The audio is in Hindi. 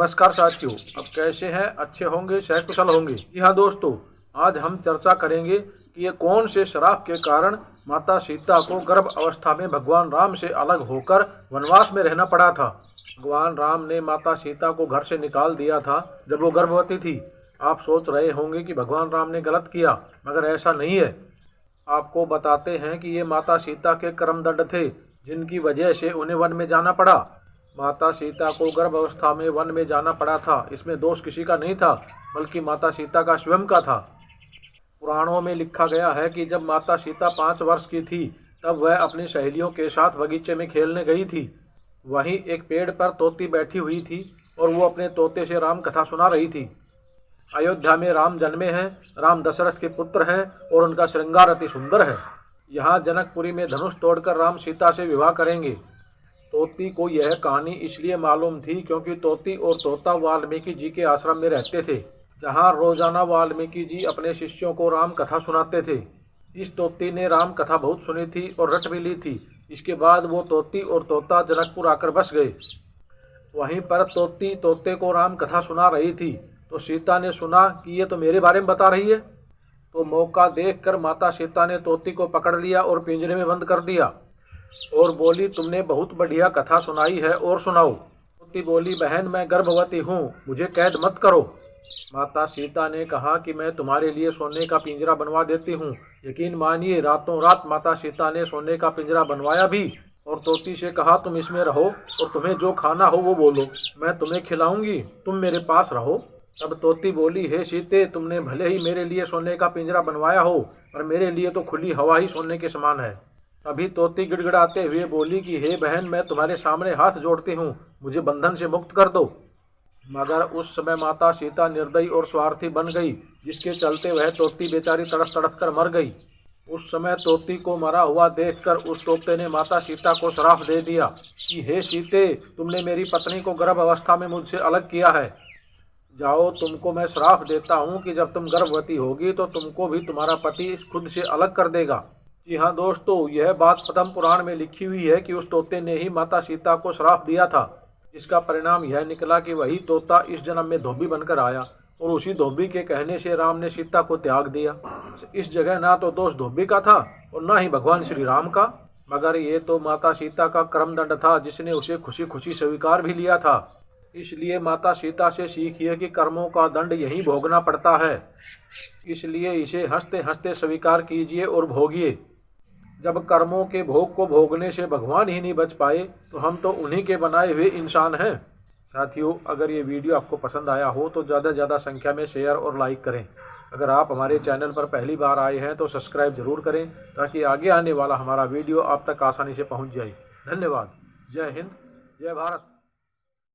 नमस्कार साथियों, अब कैसे हैं? अच्छे होंगे, सकुशल होंगे। जी हाँ दोस्तों, आज हम चर्चा करेंगे कि ये कौन से श्राप के कारण माता सीता को गर्भ अवस्था में भगवान राम से अलग होकर वनवास में रहना पड़ा था। भगवान राम ने माता सीता को घर से निकाल दिया था जब वो गर्भवती थी। आप सोच रहे होंगे कि भगवान राम ने गलत किया, मगर ऐसा नहीं है। आपको बताते हैं कि ये माता सीता के कर्मदंड थे, जिनकी वजह से उन्हें वन में जाना पड़ा। माता सीता को गर्भ अवस्था में वन में जाना पड़ा था, इसमें दोष किसी का नहीं था, बल्कि माता सीता का स्वयं का था। पुराणों में लिखा गया है कि जब माता सीता 5 वर्ष की थी, तब वह अपनी सहेलियों के साथ बगीचे में खेलने गई थी। वहीं एक पेड़ पर तोती बैठी हुई थी और वो अपने तोते से राम कथा सुना रही थी। अयोध्या में राम जन्मे हैं, राम दशरथ के पुत्र हैं और उनका श्रृंगार अति सुंदर है। यहाँ जनकपुरी में धनुष तोड़कर राम सीता से विवाह करेंगे। तोती को यह कहानी इसलिए मालूम थी क्योंकि तोती और तोता वाल्मीकि जी के आश्रम में रहते थे, जहाँ रोजाना वाल्मीकि जी अपने शिष्यों को राम कथा सुनाते थे। इस तोती ने राम कथा बहुत सुनी थी और रट भी ली थी। इसके बाद वो तोती और तोता जनकपुर आकर बस गए। वहीं पर तोती तोते को राम कथा सुना रही थी तो सीता ने सुना कि ये तो मेरे बारे में बता रही है। तो मौका देखकर माता सीता ने तोती को पकड़ लिया और पिंजरे में बंद कर दिया और बोली, तुमने बहुत बढ़िया कथा सुनाई है और सुनाओ। तोती बोली, बहन मैं गर्भवती हूँ, मुझे कैद मत करो। माता सीता ने कहा कि मैं तुम्हारे लिए सोने का पिंजरा बनवा देती हूँ। यकीन मानिए, रातों रात माता सीता ने सोने का पिंजरा बनवाया भी और तोती से कहा, तुम इसमें रहो और तुम्हें जो खाना हो वो बोलो, मैं तुम्हें खिलाऊंगी, तुम मेरे पास रहो। तब तोती बोली, हे सीते, तुमने भले ही मेरे लिए सोने का पिंजरा बनवाया हो, पर मेरे लिए तो खुली हवा ही सोने के समान है। तभी तोती गिड़गिड़ाते हुए बोली कि हे बहन, मैं तुम्हारे सामने हाथ जोड़ती हूँ, मुझे बंधन से मुक्त कर दो। मगर उस समय माता सीता निर्दयी और स्वार्थी बन गई, जिसके चलते वह तोती बेचारी तड़प तड़प कर मर गई। उस समय तोती को मरा हुआ देखकर उस तोते ने माता सीता को श्राप दे दिया कि हे सीते, तुमने मेरी पत्नी को गर्भ अवस्था में मुझसे अलग किया है। जाओ, तुमको मैं श्राप देता हूँ कि जब तुम गर्भवती होगी तो तुमको भी तुम्हारा पति खुद से अलग कर देगा। जी हाँ दोस्तों, यह बात पद्म पुराण में लिखी हुई है कि उस तोते ने ही माता सीता को श्राप दिया था। इसका परिणाम यह निकला कि वही तोता इस जन्म में धोबी बनकर आया और उसी धोबी के कहने से राम ने सीता को त्याग दिया। इस जगह ना तो दोष धोबी का था और ना ही भगवान श्री राम का, मगर ये तो माता सीता का कर्मदंड था, जिसने उसे खुशी खुशी स्वीकार भी लिया था। इसलिए माता सीता से सीखिए कि कर्मों का दंड यही भोगना पड़ता है, इसलिए इसे हंसते हंसते स्वीकार कीजिए और भोगिए। जब कर्मों के भोग को भोगने से भगवान ही नहीं बच पाए तो हम तो उन्हीं के बनाए हुए इंसान हैं। साथियों, अगर ये वीडियो आपको पसंद आया हो तो ज़्यादा से ज़्यादा संख्या में शेयर और लाइक करें। अगर आप हमारे चैनल पर पहली बार आए हैं तो सब्सक्राइब जरूर करें, ताकि आगे आने वाला हमारा वीडियो आप तक आसानी से पहुंच जाए। धन्यवाद। जय हिंद, जय भारत।